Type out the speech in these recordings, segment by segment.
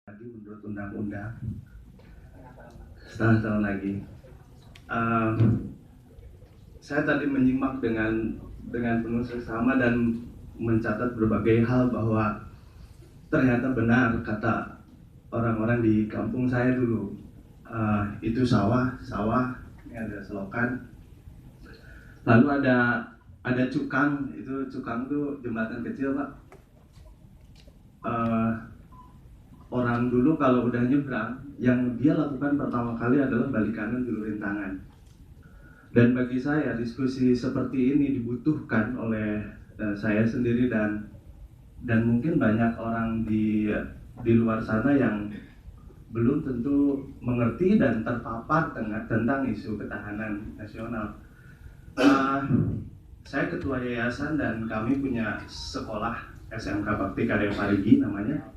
lagi menurut undang-undang setengah tahun lagi. Uh, saya tadi menyimak dengan penuh seksama dan mencatat berbagai hal bahwa ternyata benar kata orang-orang di kampung saya dulu. Itu sawah, ini ada selokan. Lalu ada cukang, itu cukang tuh jembatan kecil, Pak. Orang dulu kalau udah nyebrang, yang dia lakukan pertama kali adalah balik kanan dulu rintangan. Dan bagi saya diskusi seperti ini dibutuhkan oleh saya sendiri dan mungkin banyak orang di luar sana yang belum tentu mengerti dan terpapar tentang isu ketahanan nasional. Saya ketua yayasan dan kami punya sekolah SMK Bakti Karya Parigi namanya.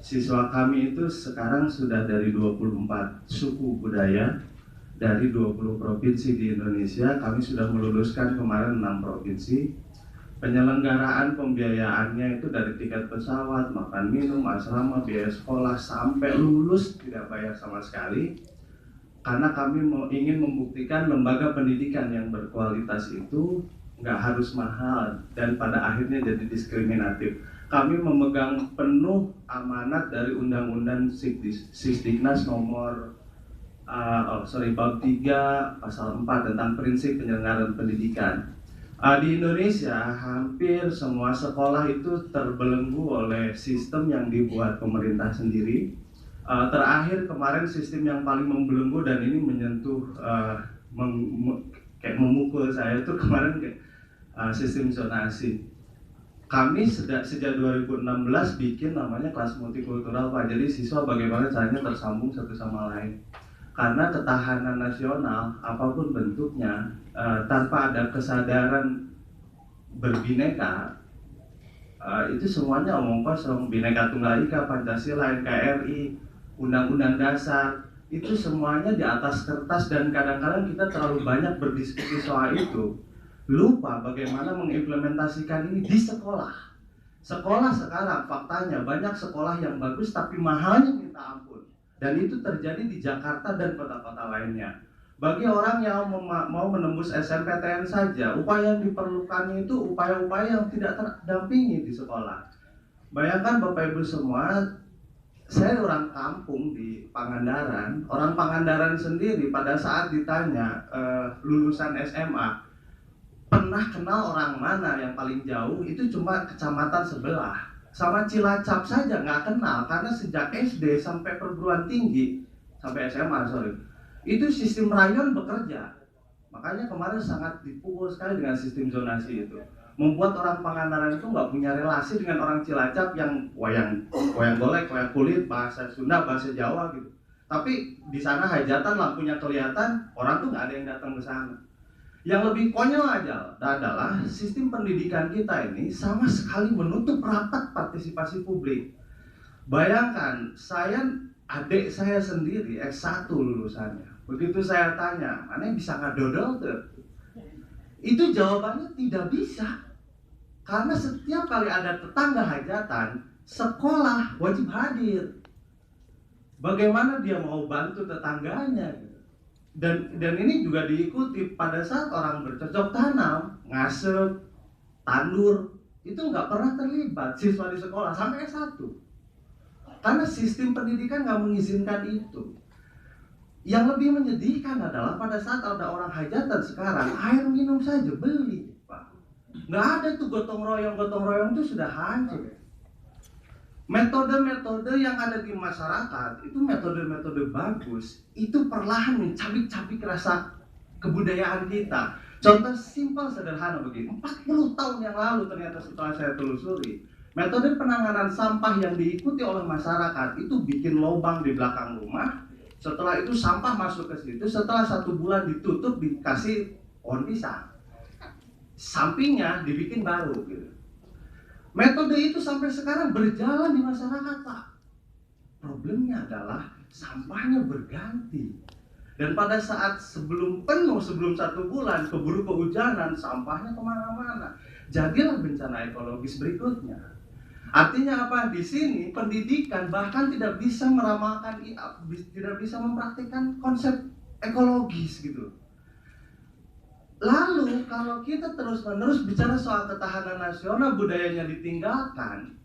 Siswa kami itu sekarang sudah dari 24 suku budaya dari 20 provinsi di Indonesia. Kami sudah meluluskan kemarin 6 provinsi. Penyelenggaraan pembiayaannya itu dari tiket pesawat, makan minum, asrama, biaya sekolah sampai lulus tidak bayar sama sekali. Karena kami ingin membuktikan lembaga pendidikan yang berkualitas itu nggak harus mahal dan pada akhirnya jadi diskriminatif. Kami memegang penuh amanat dari Undang-Undang Sisdiknas nomor bab 3 pasal 4 tentang prinsip penyelenggaraan pendidikan. Di Indonesia hampir semua sekolah itu terbelenggu oleh sistem yang dibuat pemerintah sendiri. Terakhir kemarin sistem yang paling membelenggu dan ini menyentuh kayak memukul saya itu kemarin sistem zonasi. Kami sejak 2016 bikin namanya kelas multikultural, Pak. Jadi siswa bagaimana caranya tersambung satu sama lain. Karena ketahanan nasional apapun bentuknya tanpa ada kesadaran berbineka itu semuanya omong kosong. Bhinneka Tunggal Ika, Pancasila, NKRI, Undang-Undang Dasar itu semuanya di atas kertas dan kadang-kadang kita terlalu banyak berdiskusi soal itu. Lupa bagaimana mengimplementasikan ini di sekolah. Sekolah sekarang faktanya banyak sekolah yang bagus tapi mahalnya minta ampun. Dan itu terjadi di Jakarta dan kota-kota lainnya. Bagi orang yang mau menembus SNPTN saja, upaya yang diperlukan itu upaya-upaya yang tidak terdampingi di sekolah. Bayangkan Bapak Ibu semua, saya orang kampung di Pangandaran. Orang Pangandaran sendiri pada saat ditanya lulusan SMA, pernah kenal orang mana yang paling jauh, itu cuma kecamatan sebelah. Sama Cilacap saja nggak kenal, karena sejak SD sampai perguruan tinggi, sampai SMA itu sistem rayon bekerja. Makanya kemarin sangat dipukul sekali dengan sistem zonasi itu. Membuat orang Pangandaran itu nggak punya relasi dengan orang Cilacap yang wayang golek, wayang kulit, bahasa Sunda, bahasa Jawa gitu. Tapi di sana hajatan lampunya kelihatan, orang tuh nggak ada yang datang ke sana. Yang lebih konyol aja adalah sistem pendidikan kita ini sama sekali menutup rapat partisipasi publik. Bayangkan, adik saya sendiri S1 lulusannya. Begitu saya tanya, mana yang bisa ngadodol tuh? Itu jawabannya tidak bisa. Karena setiap kali ada tetangga hajatan, sekolah wajib hadir. Bagaimana dia mau bantu tetangganya? Dan ini juga diikuti pada saat orang bercocok tanam, ngasep, tandur, itu nggak pernah terlibat siswa di sekolah sampai S1. Karena sistem pendidikan nggak mengizinkan itu. Yang lebih menyedihkan adalah pada saat ada orang hajatan sekarang, air minum saja beli, Pak. Nggak ada tuh gotong royong itu sudah hancur. Metode-metode yang ada di masyarakat itu metode-metode bagus, itu perlahan mencabik-cabik rasa kebudayaan kita. Contoh simpel sederhana begini, 40 tahun yang lalu ternyata setelah saya telusuri, metode penanganan sampah yang diikuti oleh masyarakat itu bikin lubang di belakang rumah. Setelah itu sampah masuk ke situ, setelah 1 bulan ditutup, dikasih pohon pisang, sampingnya dibikin baru gitu. Metode itu sampai sekarang berjalan di masyarakat, Pak. Problemnya adalah sampahnya berganti. Dan pada saat sebelum 1 bulan, keburu kehujanan, sampahnya kemana-mana. Jadilah bencana ekologis berikutnya. Artinya apa? Di sini pendidikan bahkan tidak bisa meramalkan, tidak bisa mempraktikkan konsep ekologis gitu. Lalu kalau kita terus-menerus bicara soal ketahanan nasional, budayanya ditinggalkan,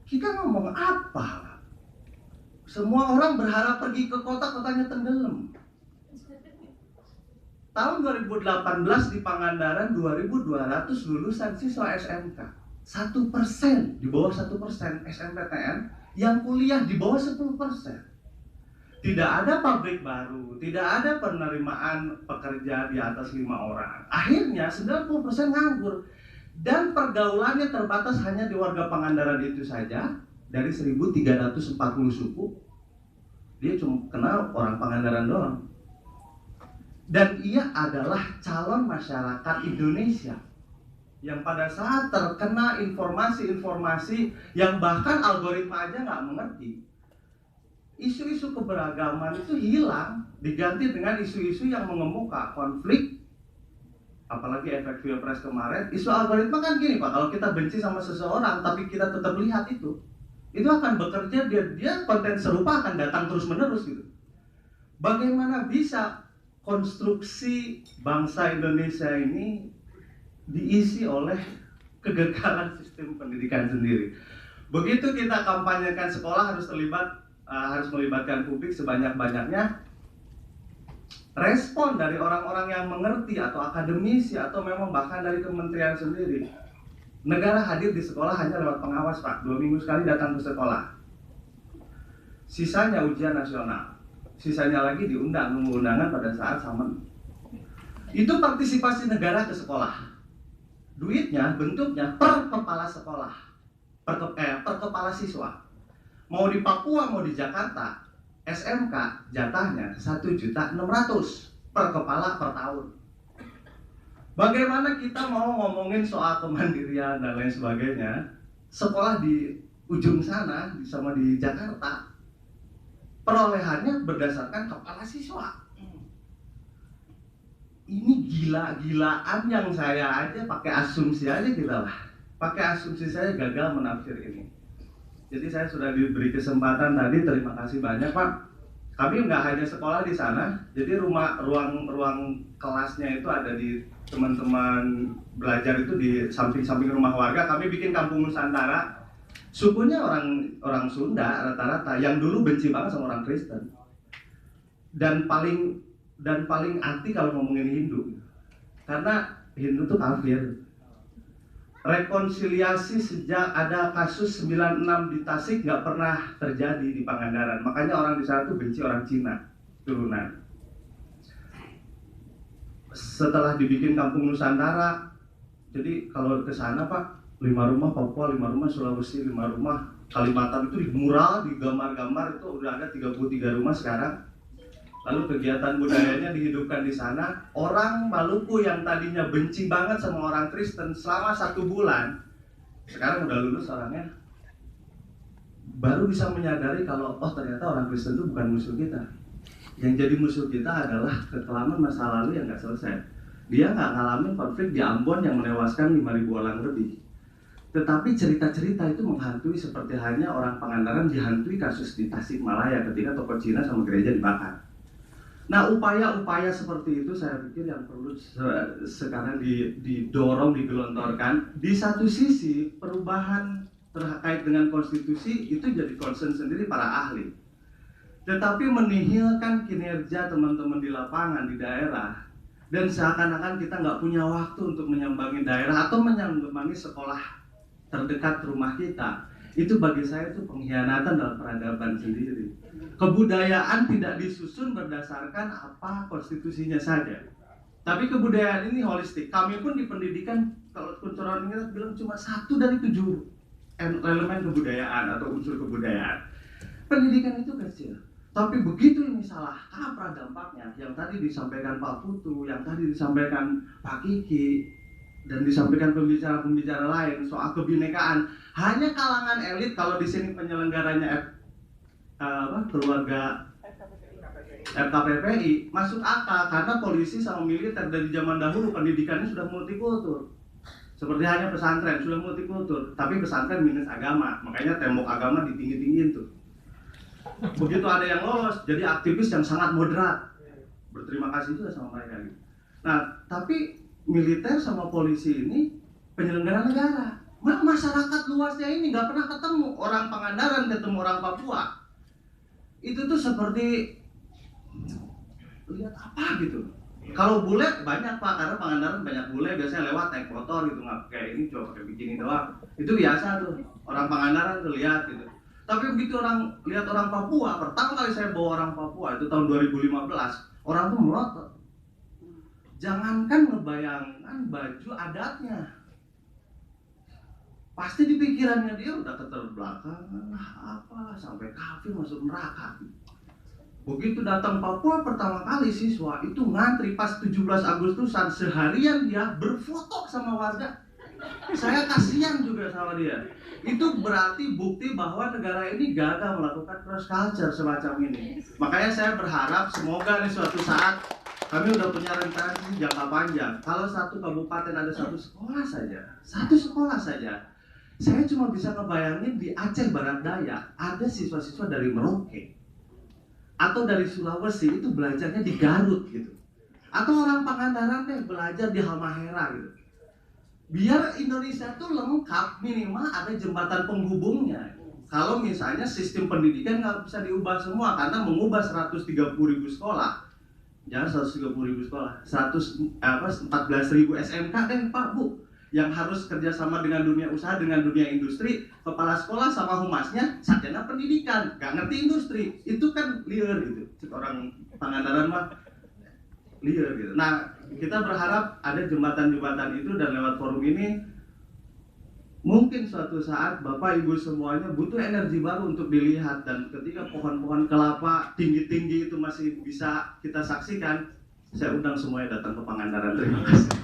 kita ngomong apa? Semua orang berharap pergi ke kota, kotanya tenggelam. Tahun 2018 di Pangandaran 2.200 lulusan siswa SMK. 1%, di bawah 1% SNMPTN yang kuliah di bawah 10%. Tidak ada pabrik baru, tidak ada penerimaan pekerja di atas 5 orang. Akhirnya 90% nganggur. Dan pergaulannya terbatas hanya di warga Pangandaran itu saja. Dari 1.340 suku, dia cuma kenal orang Pangandaran doang. Dan ia adalah calon masyarakat Indonesia yang pada saat terkena informasi-informasi yang bahkan algoritma aja nggak mengerti, isu-isu keberagaman itu hilang, diganti dengan isu-isu yang mengemuka, konflik, apalagi efek Pilpres kemarin. Isu algoritma kan gini Pak, kalau kita benci sama seseorang tapi kita tetap lihat itu akan bekerja, dia konten serupa akan datang terus-menerus gitu. Bagaimana bisa konstruksi bangsa Indonesia ini diisi oleh kegagalan sistem pendidikan sendiri? Begitu kita kampanyekan sekolah harus melibatkan publik sebanyak-banyaknya, respon dari orang-orang yang mengerti atau akademisi atau memang bahkan dari kementerian sendiri, negara hadir di sekolah hanya lewat pengawas Pak, 2 minggu sekali datang ke sekolah. Sisanya ujian nasional, sisanya lagi diundang, nunggu undangan pada saat samen. Itu partisipasi negara ke sekolah. Duitnya bentuknya per kepala sekolah, per kepala siswa. Mau di Papua, mau di Jakarta, SMK jatahnya 1.600.000 per kepala per tahun. Bagaimana kita mau ngomongin soal kemandirian dan lain sebagainya, sekolah di ujung sana sama di Jakarta, perolehannya berdasarkan kepala siswa. Ini gila-gilaan yang saya aja pakai asumsi aja kita lah. Pakai asumsi saya gagal menafsir ini. Jadi saya sudah diberi kesempatan tadi, terima kasih banyak Pak. Kami nggak hanya sekolah di sana, jadi ruang kelasnya itu ada di teman-teman belajar itu di samping-samping rumah warga. Kami bikin kampung Nusantara. Sukunya orang Sunda rata-rata, yang dulu benci banget sama orang Kristen. Dan paling anti kalau ngomongin Hindu. Karena Hindu tuh kafir. Rekonsiliasi sejak ada kasus 96 di Tasik nggak pernah terjadi di Pangandaran. Makanya orang di sana tuh benci orang Cina turunan. Setelah dibikin kampung Nusantara, jadi kalau ke sana Pak, 5 rumah Papua, 5 rumah Sulawesi, 5 rumah Kalimantan itu di mural, di gambar-gambar itu udah ada 33 rumah sekarang. Lalu kegiatan budayanya dihidupkan di sana. Orang Maluku yang tadinya benci banget sama orang Kristen selama 1 bulan, sekarang udah lulus orangnya, baru bisa menyadari kalau ternyata orang Kristen itu bukan musuh kita. Yang jadi musuh kita adalah kekelaman masa lalu yang gak selesai. Dia gak ngalamin konflik di Ambon yang menewaskan 5.000 orang lebih. Tetapi cerita-cerita itu menghantui seperti halnya orang Pangandaran dihantui kasus di Tasikmalaya ketika toko Cina sama gereja dibakar. Nah, upaya-upaya seperti itu saya pikir yang perlu sekarang didorong, digelontorkan. Di satu sisi, perubahan terkait dengan konstitusi itu jadi concern sendiri para ahli. Tetapi menihilkan kinerja teman-teman di lapangan, di daerah, dan seakan-akan kita nggak punya waktu untuk menyambangi daerah atau menyambangi sekolah terdekat rumah kita, itu bagi saya itu pengkhianatan dalam peradaban sendiri. Kebudayaan tidak disusun berdasarkan apa konstitusinya saja, tapi kebudayaan ini holistik. Kami pun di pendidikan, kalau Kunchoroning kita bilang cuma 1 dari 7 elemen kebudayaan atau unsur kebudayaan. Pendidikan itu kecil, tapi begitu ini salah kaprah dampaknya. Yang tadi disampaikan Pak Putu, yang tadi disampaikan Pak Kiki, dan disampaikan pembicara-pembicara lain soal kebinekaan. Hanya kalangan elit, kalau di sini penyelenggaranya keluarga FKPPI masuk akal karena polisi sama militer dari zaman dahulu pendidikannya sudah multikultur. Seperti hanya pesantren sudah multikultur, tapi pesantren minus agama, makanya tembok agama ditinggi-tinggiin tuh. Begitu ada yang lolos, jadi aktivis yang sangat moderat. Berterima kasih juga sama mereka gitu. Nah, tapi militer sama polisi ini penyelenggara negara. Masyarakat luasnya ini nggak pernah ketemu orang Pangandaran ketemu orang Papua. Itu tuh seperti lihat apa gitu. Kalau bule banyak Pak, karena Pangandaran banyak bule, biasanya lewat naik motor gitu, nggak kayak ini, coba pakai bikini doang. Itu biasa tuh, orang Pangandaran tuh lihat gitu. Tapi begitu orang lihat orang Papua, pertama kali saya bawa orang Papua itu tahun 2015, orang tuh melotot. Jangankan ngebayangkan baju adatnya, pasti di pikirannya dia udah keterbelakangan lah, apa sampai kafir masuk neraka. Begitu datang Papua pertama kali, siswa itu ngantri pas 17 Agustusan seharian dia berfoto sama warga. Saya kasihan juga sama dia. Itu berarti bukti bahwa negara ini gagal melakukan cross culture semacam ini. Makanya saya berharap semoga nih suatu saat kami udah punya rencana jangka panjang. Kalau satu kabupaten ada satu sekolah saja. Saya cuma bisa ngebayangin di Aceh Barat Daya ada siswa-siswa dari Merauke atau dari Sulawesi itu belajarnya di Garut gitu, atau orang Pangandaran deh belajar di Halmahera gitu. Biar Indonesia tuh lengkap, minimal ada jembatan penghubungnya. Kalau misalnya sistem pendidikan nggak bisa diubah semua, karena mengubah 130.000 sekolah, jangan 130.000 sekolah, 14.000 SMK deh Pak Bu, yang harus kerjasama dengan dunia usaha, dengan dunia industri. Kepala sekolah sama humasnya sarjana pendidikan, gak ngerti industri, itu kan liar gitu. Orang Pangandaran mah liar gitu. Nah, kita berharap ada jembatan-jembatan itu, dan lewat forum ini mungkin suatu saat Bapak Ibu semuanya butuh energi baru untuk dilihat, dan ketika pohon-pohon kelapa tinggi-tinggi itu masih bisa kita saksikan, saya undang semuanya datang ke Pangandaran. Terima kasih.